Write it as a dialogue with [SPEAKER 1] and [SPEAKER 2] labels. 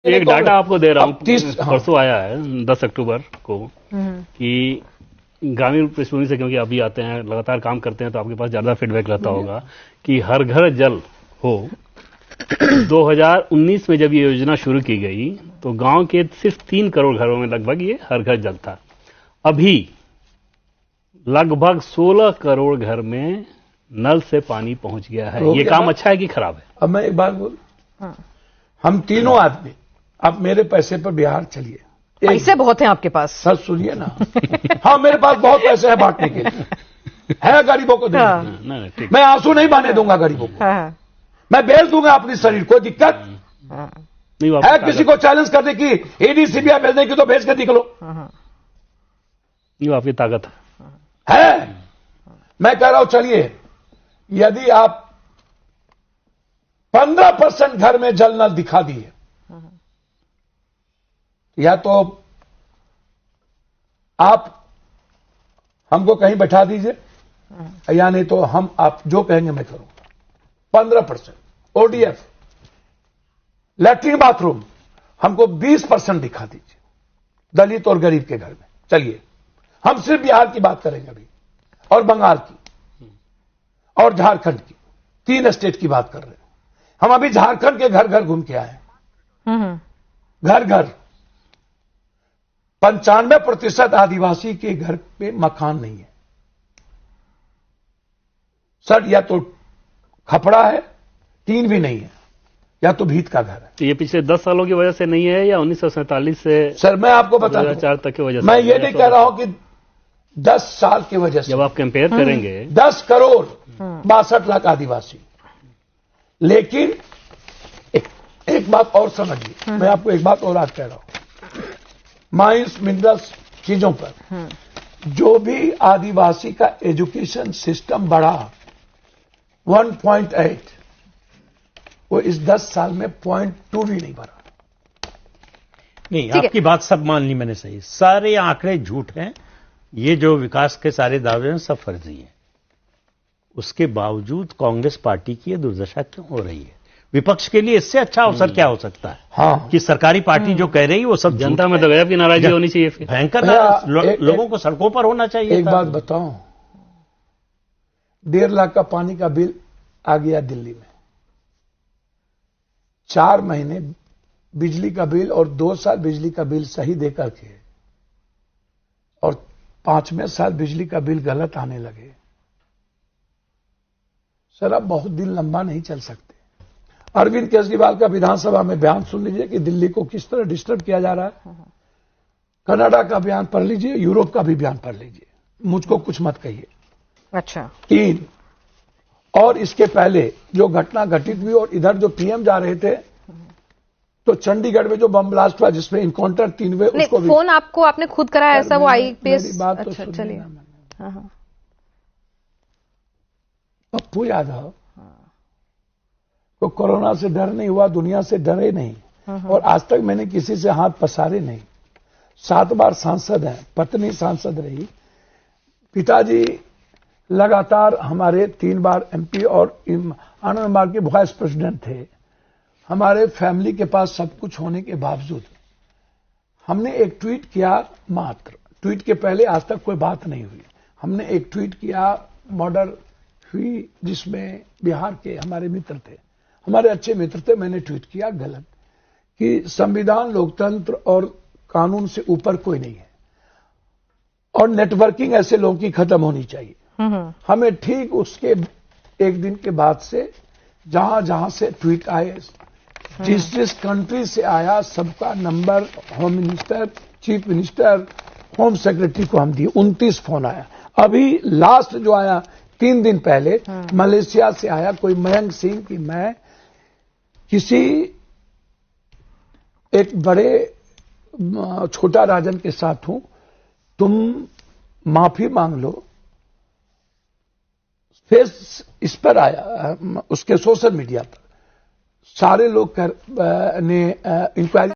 [SPEAKER 1] एक डाटा आपको दे रहा हूँ, परसों आया है 10 अक्टूबर को कि ग्रामीण पृष्ठभूमि से, क्योंकि अभी आते हैं लगातार काम करते हैं तो आपके पास ज्यादा फीडबैक रहता होगा कि हर घर जल हो। 2019 में जब ये योजना शुरू की गई तो गांव के सिर्फ 3 करोड़ घरों में लगभग ये हर घर जल था। अभी लगभग 16 करोड़ घर में नल से पानी पहुंच गया है। ये काम अच्छा है कि खराब है?
[SPEAKER 2] अब मैं एक बात बोलूं, हम तीनों आदमी आप मेरे पैसे पर बिहार चलिए।
[SPEAKER 3] पैसे बहुत हैं आपके पास।
[SPEAKER 2] सर सुनिए ना, हाँ मेरे पास बहुत पैसे हैं बांटने के लिए, है गरीबों को देने के लिए। मैं आंसू नहीं बहाने दूंगा गरीबों को, मैं बेच दूंगा अपनी शरीर। कोई दिक्कत है किसी को चैलेंज करने की, ईडी सीबीआई भेजने की तो भेज के निकलो,
[SPEAKER 1] ये आपकी ताकत
[SPEAKER 2] है। मैं कह रहा हूं चलिए, यदि आप 15% घर में जल नल दिखा दिए, या तो आप हमको कहीं बैठा दीजिए, या नहीं तो हम आप जो कहेंगे मैं करूंगा। 15% ओडीएफ, लैट्रिन बाथरूम हमको 20% दिखा दीजिए, दलित और गरीब के घर में। चलिए हम सिर्फ बिहार की बात करेंगे अभी, और बंगाल की और झारखंड की, 3 स्टेट की बात कर रहे हैं हम। अभी झारखंड के घर घर घूम के आए, घर घर 95% आदिवासी के घर पे मकान नहीं है सर, या तो खपड़ा है, टीन भी नहीं है, या तो भीत का घर है।
[SPEAKER 1] तो ये पिछले 10 सालों की वजह से नहीं है या 1947 से
[SPEAKER 2] सर मैं आपको बता
[SPEAKER 1] 2004 तक की वजह से?
[SPEAKER 2] मैं ये नहीं कह रहा हूं कि 10 साल की वजह से।
[SPEAKER 1] जब आप कंपेयर करेंगे
[SPEAKER 2] 10 करोड़ 62 लाख आदिवासी, लेकिन एक बात और समझिए, मैं आपको एक बात और आज कह रहा हूं, माइंस मिनरल्स चीजों पर जो भी आदिवासी का एजुकेशन सिस्टम बढ़ा 1.8, वो इस 10 साल में 0.2 भी नहीं बढ़ा।
[SPEAKER 4] नहीं, आपकी बात सब मान ली मैंने, सही। सारे आंकड़े झूठ हैं, ये जो विकास के सारे दावे हैं सब फर्जी हैं। उसके बावजूद कांग्रेस पार्टी की ये दुर्दशा क्यों हो रही है? विपक्ष के लिए इससे अच्छा अवसर क्या हो सकता है?
[SPEAKER 2] हाँ,
[SPEAKER 4] कि सरकारी पार्टी जो कह रही है वो सब
[SPEAKER 1] जनता में तो गजब की नाराजगी होनी चाहिए। फिर
[SPEAKER 4] भयंकर लोगों को सड़कों पर होना चाहिए।
[SPEAKER 2] एक बात बताऊं, 1.5 लाख का पानी का बिल आ गया दिल्ली में, 4 महीने बिजली का बिल और 2 साल बिजली का बिल सही देकर के, और 5वें साल बिजली का बिल गलत आने लगे। सर अब बहुत दिन लंबा नहीं चल सकते। अरविंद केजरीवाल का विधानसभा में बयान सुन लीजिए कि दिल्ली को किस तरह डिस्टर्ब किया जा रहा है। कनाडा का बयान पढ़ लीजिए, यूरोप का भी बयान पढ़ लीजिए, मुझको कुछ मत कहिए।
[SPEAKER 3] अच्छा।
[SPEAKER 2] 3 और इसके पहले जो घटना घटित हुई, और इधर जो पीएम जा रहे थे तो चंडीगढ़ में जो बम ब्लास्ट हुआ जिसमें इनकाउंटर 3 हुए, उसको भी
[SPEAKER 3] फोन आपने खुद कराया ऐसा? वो आईपीएस
[SPEAKER 2] बात तो
[SPEAKER 3] अच्छा, चलिए। हाँ।
[SPEAKER 2] पप्पू यादव तो कोरोना से डर नहीं हुआ, दुनिया से डरे नहीं, और आज तक मैंने किसी से हाथ पसारे नहीं। 7 बार सांसद हैं, पत्नी सांसद रही, पिताजी लगातार हमारे 3 बार एमपी और आनंद के वाइस प्रेसिडेंट थे। हमारे फैमिली के पास सब कुछ होने के बावजूद हमने एक ट्वीट किया मात्र। ट्वीट के पहले आज तक कोई बात नहीं हुई। हमने एक ट्वीट किया, मर्डर हुई जिसमें बिहार के हमारे मित्र थे, हमारे अच्छे मित्र थे। मैंने ट्वीट किया गलत कि संविधान, लोकतंत्र और कानून से ऊपर कोई नहीं है, और नेटवर्किंग ऐसे लोगों की खत्म होनी चाहिए। हमें ठीक उसके एक दिन के बाद से जहां जहां से ट्वीट आए, जिस कंट्री से आया, सबका number home minister, chief minister, home secretary को हम दिए। 29 फोन आया। अभी लास्ट जो आया 3 दिन पहले मलेशिया से आया कोई मयंक सिंह कि मैं किसी एक बड़े छोटा राजन के साथ हूं, तुम माफी मांग लो। फेस इस पर आया, उसके सोशल मीडिया पर सारे लोग ने इंक्वायरी